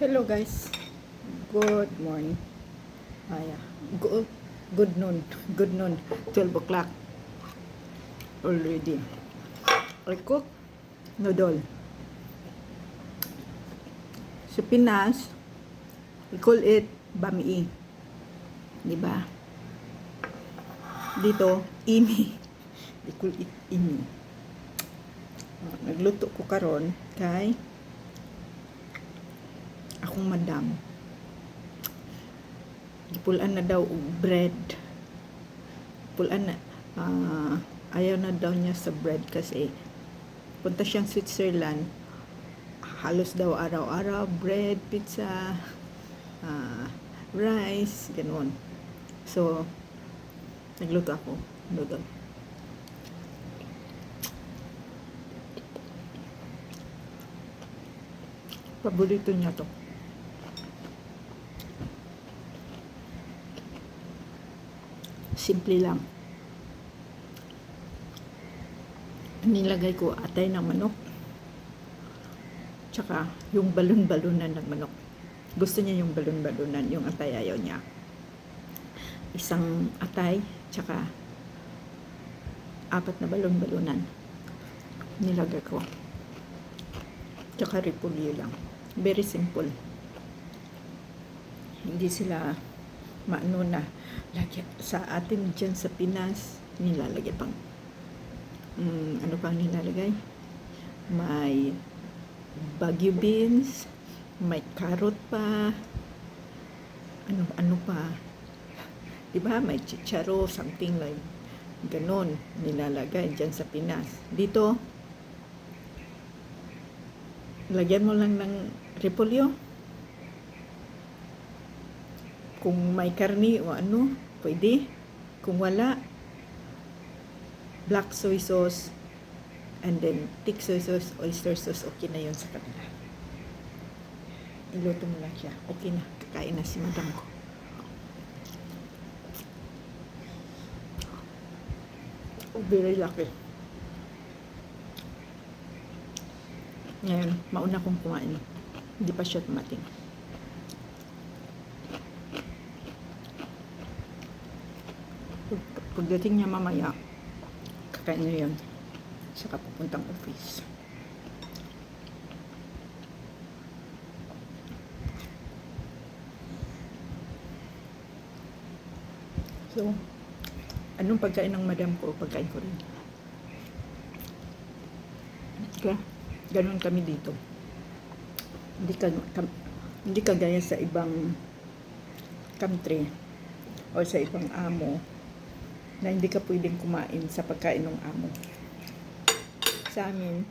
Hello guys. Good morning. Good, good noon. Good noon. 12 o'clock already. I cook noodle. Sa Pinas, we call it bami. Diba? Dito, ini. We call it ini. Nagluto ko karon kay akong madam. Gipulan na daw og bread. Pulan na ayaw na daw niya sa bread kasi punta siyang Switzerland. Halos daw araw-araw bread, pizza, rice, ganoon. So nagluto ako noodle. Paborito niya to. Simple lang. Nilagay ko atay ng manok. Tsaka yung balon-balunan ng manok. Gusto niya yung balon-balunan. Yung atay ayaw niya. Isang atay, tsaka 4 na balon-balunan. Nilagay ko. Tsaka repolyo lang. Very simple. Hindi sila maano na lagyan sa atin dyan sa Pinas nilalagay pang ano pang nilalagay, may Baguio beans, may carrot pa, ano pa, diba, may chicharo, something like ganon nilalagay dyan sa Pinas. Dito lagyan mo lang ng repolyo. Kung may karni o ano, pwede. Kung wala, black soy sauce, and then thick soy sauce, oyster sauce, okay na yun sa kanila. Iluto mo lang siya. Okay na. Kakain na si madam ko. Oh, very lucky. Ngayon, mauna kong kumain. Hindi pa siya tumating. Pagdating niya mamaya, kakain na yun. Saka pupuntang office. So, anong pagkain ng madam ko, pagkain ko rin. Okay? Ganon kami dito. Hindi kagaya sa ibang country o sa ibang amo na hindi ka pwedeng kumain sa pagkain ng amo. Sa amin,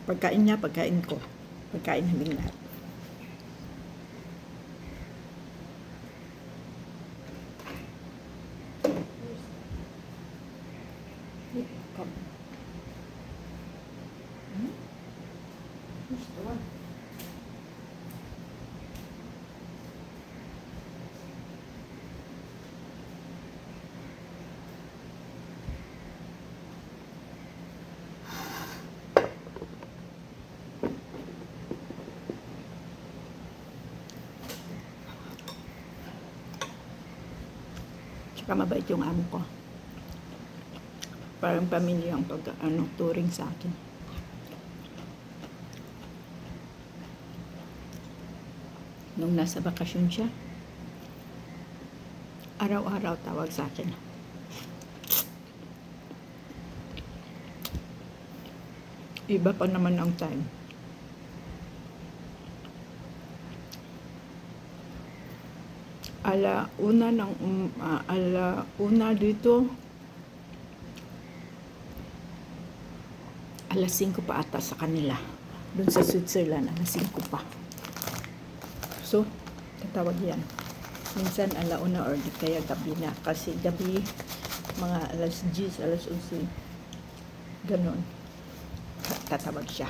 pagkain niya, pagkain ko. Pagkain naming lahat. Tsaka mabait yung amo ko. Parang pamilya ang turing sa akin. Nung nasa bakasyon siya, araw-araw tawag sa akin. Iba pa naman ang time. Ala una dito, alas 5 pa ata sa kanila. Doon sa Switzerland, alas 5 pa. So, tatawag yan. Minsan alauna or di kaya gabi na. Kasi gabi, mga alas 10, alas 11. Ganon. Tatawag siya.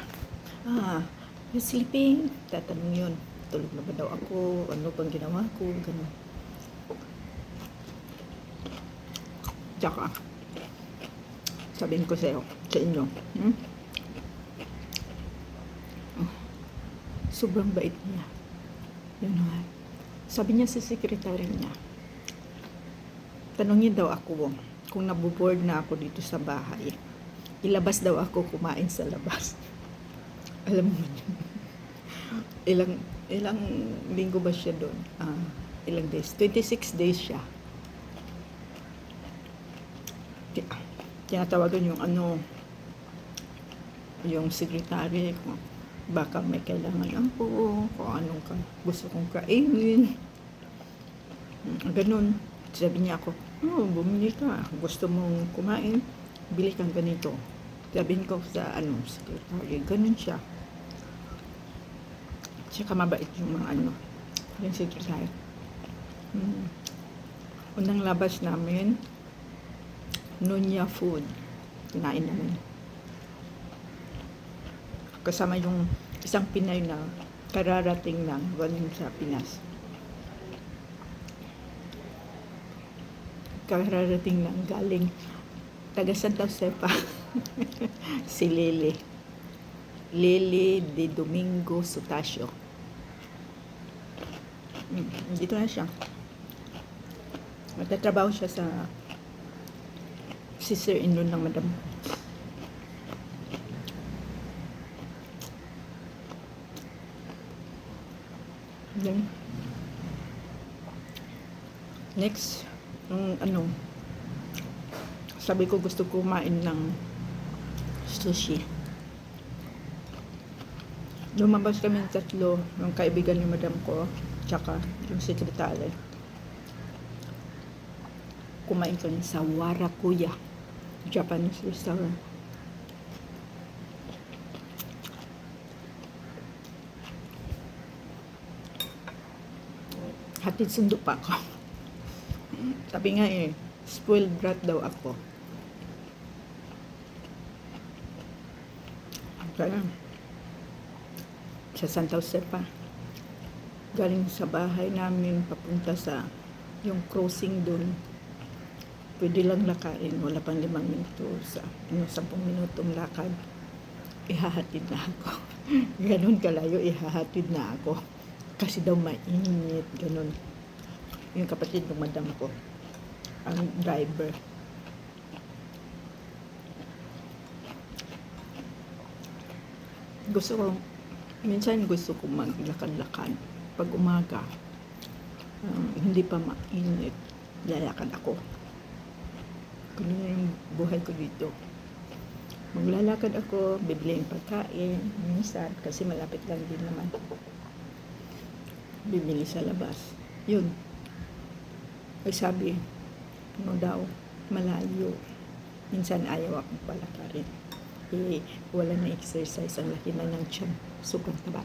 You sleeping? Tatanong yun. Tulog na ba daw ako? Ano pang ginawa ko? Ganon. Tsaka, sabihin ko sa inyo, sobrang bait niya. Yun nga. Sabi niya sa secretary niya, tanungin daw ako kung nabuboard na ako dito sa bahay. Ilabas daw ako kumain sa labas. Alam mo yun. Ilang linggo ba siya doon? Ilang days? 26 days siya. Tinatawagan yung yung secretary ko. Baka may kailangan ako, kung anong gusto kong kainin. Ganun. Sabi niya ako, bumili ka. Gusto mong kumain? Bili kang ganito. Sabihin ko sa secretary. Ganun siya. Tsaka mabait yung mga yung secretary. Unang labas namin, Nunya Food. Kinain namin. Kasama yung isang Pinay na kararating lang galing sa Pinas. Kararating lang galing taga Santa Josefa. Si Lily de Domingo Sutacio. Dito na siya. Magtatrabaho siya sa sister-in-law ng madam. Then, next, sabi ko gusto kumain ng sushi. Lumabas kami ng tatlo, yung kaibigan ni madam ko, tsaka yung sekretary. Kumain kami sa Warakuya, Japanese restaurant. Hatid sundo pa ako. Sabi nga spoiled brat daw ako. Kaya, sa Santa Josefa, galing sa bahay namin papunta sa yung crossing doon. Pwede lang lakarin, wala pang 5 minuto sa 10 minutong lakad. Ihahatid na ako. Ganun kalayo, ihahatid na ako. Kasi daw mainit, ganun. Yung kapatid ng madam ko, ang driver. Minsan gusto ko maglakad-lakad. Pag umaga, hindi pa mainit, lalakad ako. Ganun yung buhay ko dito. Maglalakad ako, bibili yung pagkain, minsan, kasi malapit lang din naman. Bibili sa labas. Yun. Ay sabi, daw, malayo. Minsan ayaw akong palakarin. Wala na exercise. Ang laki na ng tiyan. Sobrang taba.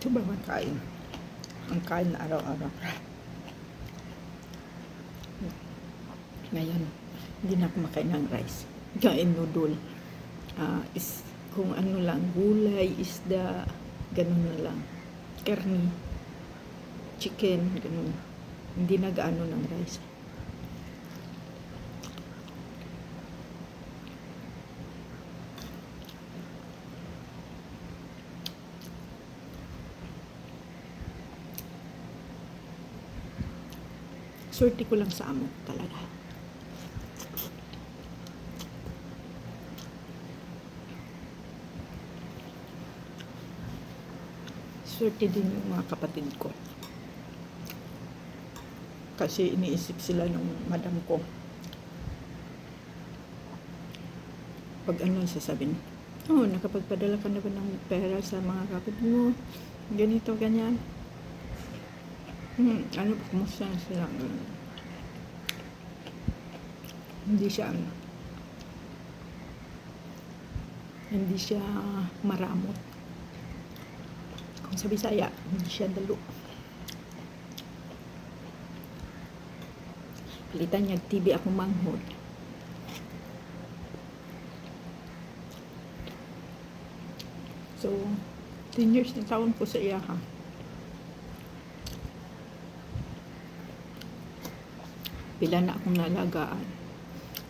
Sobrang makain. Ang kain na araw-araw. Ngayon, hindi na ako makain ng rice. Kain noodle. Kung ano lang, gulay, isda, ganun na lang. Karni, chicken, ganun. Hindi na gaano ng rice. Swerte ko lang sa amo talaga. Swerte din yung mga kapatid ko. Kasi iniisip sila ng madam ko. Pag sasabihin, nakapagpadala ka na ba ng pera sa mga kapatid mo? Ganito, ganyan. Kumusta na sila? Hindi siya maramot. Kung sa Bisaya, hindi siya dalo. Palitan niya TV ako manghod. So, 10 years na taon ko sa iya ha. Pila na akong nalagaan.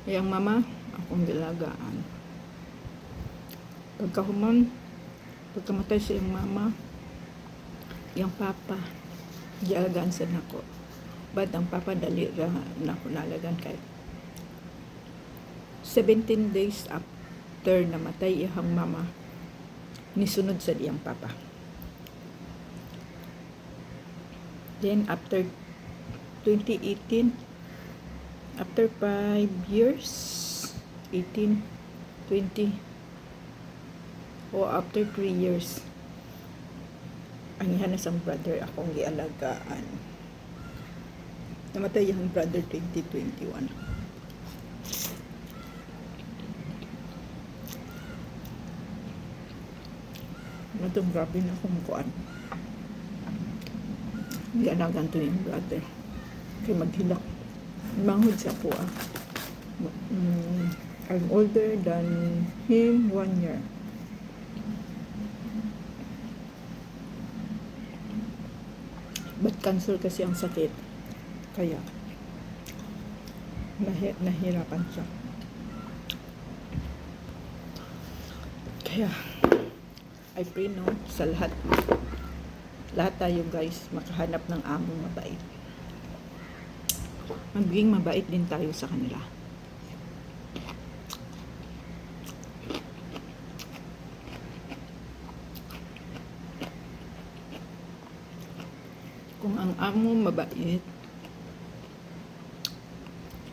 Yang mama, akong nalagaan. Pagkamatay sa iyong mama, yung papa gialagaan sa nako, but ang papa dali ra nako nalagan kay 17 days after namatay iyang mama nisunod sa iyang papa. Then after 2018, after 5 years, 18, 20, o after 3 years, ang ihanas ang brother akong gialagaan. Namatay yung brother 2021. Itong grabe na akong kuan. Gialagaan to yung brother. Kaya maghilak. Manghod sa po ah. I'm older than him 1 year. But cancer kasi ang sakit. Kaya nahirapan siya. Kaya I pray no sa lahat tayo guys makahanap ng among mabait. Maging mabait din tayo sa kanila. Kung ang amo mabait,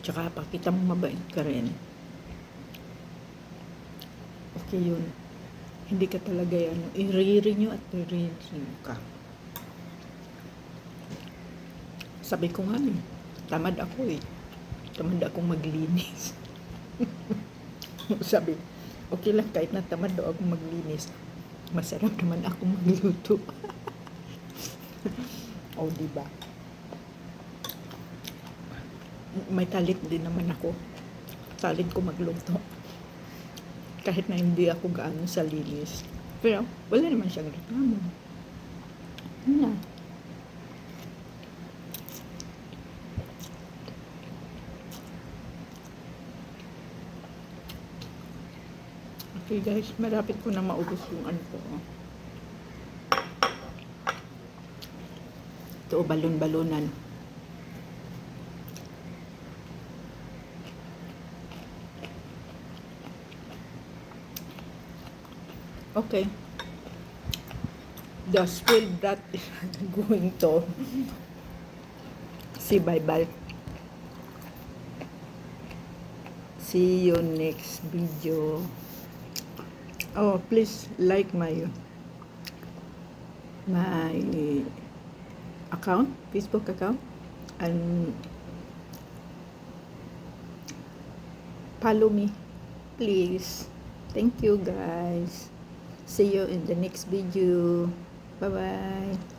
tsaka pakita mo mabait ka rin, okay yun. Hindi ka talaga i-renew at i-renew ka. Sabi ko nga tamad ako tamad akong maglinis. Sabi, okay lang kahit na tamad daw akong maglinis, masarap naman akong magluto. O diba, may talent din naman ako, talent ko magluto kahit na hindi ako gaano sa linis, pero wala naman siyang reklamo. Yun. Okay guys, malapit ko na maubos yung ano ko. Ito, balon-balonan. Okay. The spoiled brat is going to say bye-bye. See you next video. Oh, please like my account, Facebook account, and follow me, please. Thank you guys. See you in the next video. Bye bye.